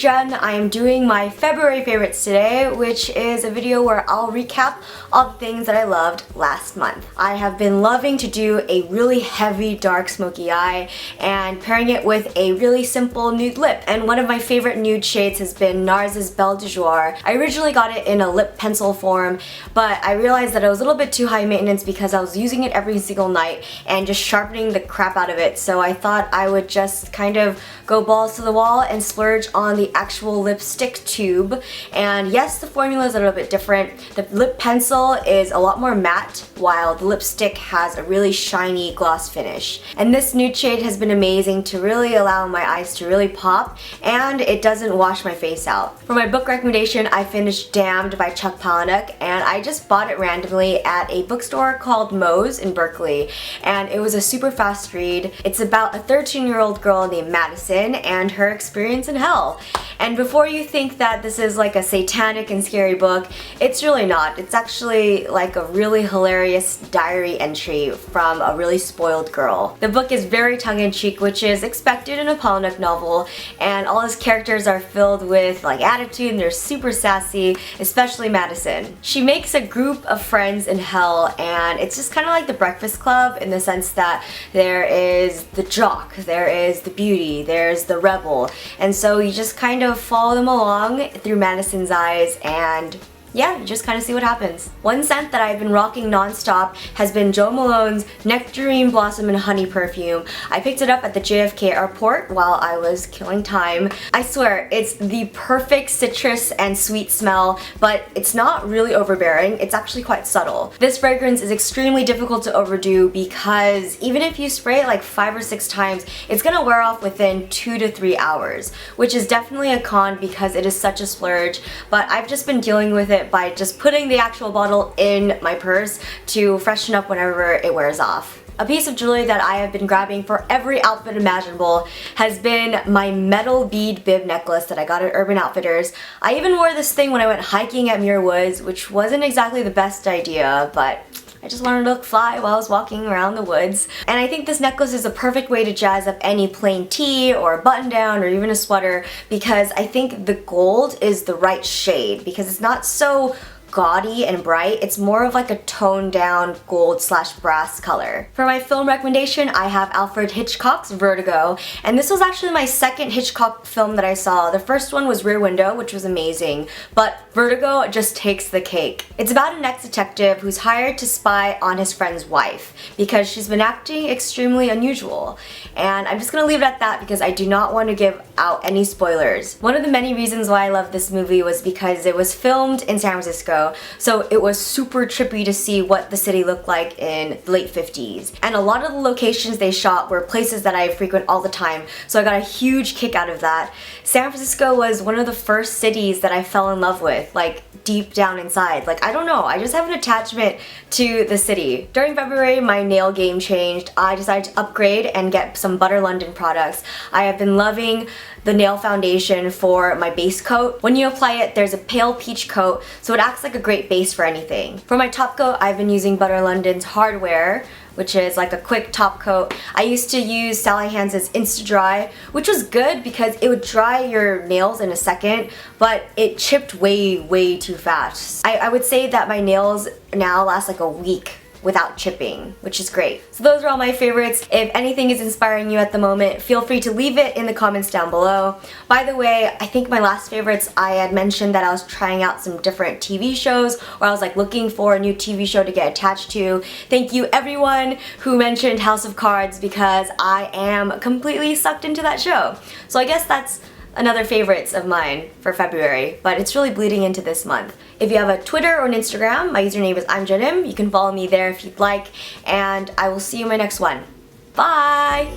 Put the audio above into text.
Jen. I am doing my February favorites today, which is a video where I'll recap all the things that I loved last month. I have been loving to do a really heavy dark smoky eye and pairing it with a really simple nude lip, and one of my favorite nude shades has been NARS's BELLE de Jour. I originally got it in a lip pencil form, but I realized that it was a little bit too high maintenance because I was using it every single night and just sharpening the crap out of it, so I thought I would just kind of go balls to the wall and splurge on the actual lipstick tube. And yes, the formula is a little bit different. The lip pencil is a lot more matte, while the lipstick has a really shiny gloss finish. And this nude shade has been amazing to really allow my eyes to really pop, and it doesn't wash my face out. For my book recommendation, I finished Damned by Chuck Palahniuk, and I just bought it randomly at a bookstore called Moe's in Berkeley, and it was a super fast read. It's about a 13-year-old girl named Madison and her experience in hell. And before you think that this is like a satanic and scary book, it's really not. It's actually like a really hilarious diary entry from a really spoiled girl. The book is very tongue-in-cheek, which is expected in a Palahniuk novel, and all his characters are filled with like attitude and they're super sassy, especially Madison. She makes a group of friends in hell, and it's just kind of like the Breakfast Club in the sense that there is the jock, there is the beauty, there's the rebel, and so you just kind of follow them along through Madison's eyes, and yeah, you just kind of see what happens. One scent that I've been rocking non-stop has been Jo Malone's Nectarine Blossom and Honey perfume. I picked it up at the JFK airport while I was killing time. I swear, it's the perfect citrus and sweet smell, but it's not really overbearing. It's actually quite subtle. This fragrance is extremely difficult to overdo because even if you spray it like 5 or 6 times, it's gonna wear off within 2 to 3 hours, which is definitely a con because it is such a splurge, but I've just been dealing with it by just putting the actual bottle in my purse to freshen up whenever it wears off. A piece of jewelry that I have been grabbing for every outfit imaginable has been my metal bead bib necklace that I got at Urban Outfitters. I even wore this thing when I went hiking at Muir Woods, which wasn't exactly the best idea, but I just wanted to look fly while I was walking around the woods. And I think this necklace is a perfect way to jazz up any plain tee or a button down or even a sweater, because I think the gold is the right shade because it's not so gaudy and bright. It's more of like a toned down gold / brass color. For my film recommendation, I have Alfred Hitchcock's Vertigo, and this was actually my second Hitchcock film that I saw. The first one was Rear Window, which was amazing, but Vertigo just takes the cake. It's about an ex-detective who's hired to spy on his friend's wife because she's been acting extremely unusual, and I'm just gonna leave it at that because I do not want to give out any spoilers. One of the many reasons why I love this movie was because it was filmed in San Francisco, so it was super trippy to see what the city looked like in the late 50s. And a lot of the locations they shot were places that I frequent all the time, so I got a huge kick out of that. San Francisco was one of the first cities that I fell in love with, like deep down inside. Like, I don't know, I just have an attachment to the city. During February, my nail game changed. I decided to upgrade and get some Butter London products. I have been loving the nail foundation for my base coat. When you apply it, there's a pale peach coat, so it acts like a great base for anything. For my top coat, I've been using Butter London's Hardwear, which is like a quick top coat. I used to use Sally Hansen's Insta-Dry, which was good because it would dry your nails in a second, but it chipped way too fast. I would say that my nails now last like a week without chipping, which is great. So those are all my favorites. If anything is inspiring you at the moment, feel free to leave it in the comments down below. By the way, I think my last favorites, I had mentioned that I was trying out some different TV shows, or I was like looking for a new TV show to get attached to. Thank you everyone who mentioned House of Cards because I am completely sucked into that show. So I guess that's another favorites of mine for February, but it's really bleeding into this month. If you have a Twitter or an Instagram, my username is Jenn. You can follow me there if you'd like, and I will see you in my next one. Bye!